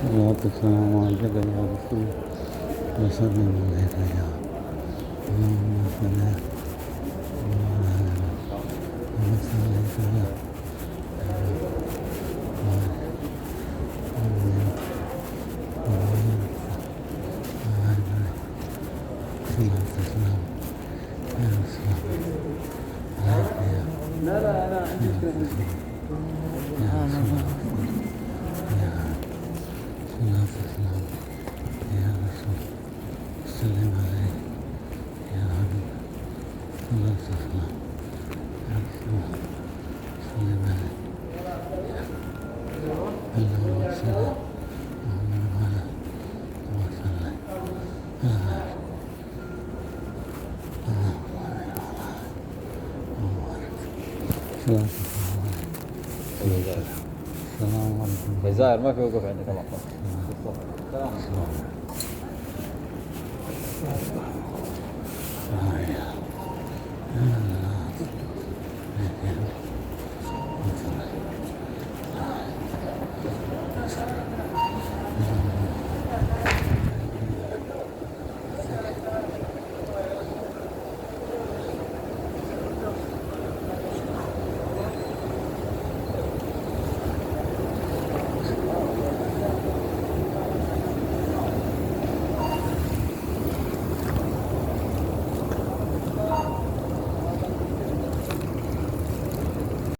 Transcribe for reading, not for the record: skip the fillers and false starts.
الصلاة والسلام عليك يا رسول الله وسلم عليك يا اللهم صل وسلم لا لا أنا عندي مشكلة يا رسول سلم عليك يا حبيب الله سلام يا رسول سلم عليك اللهم صل على وسلم السلام عليكم. الجزائر ما في وقف عندك مقطع. السلام.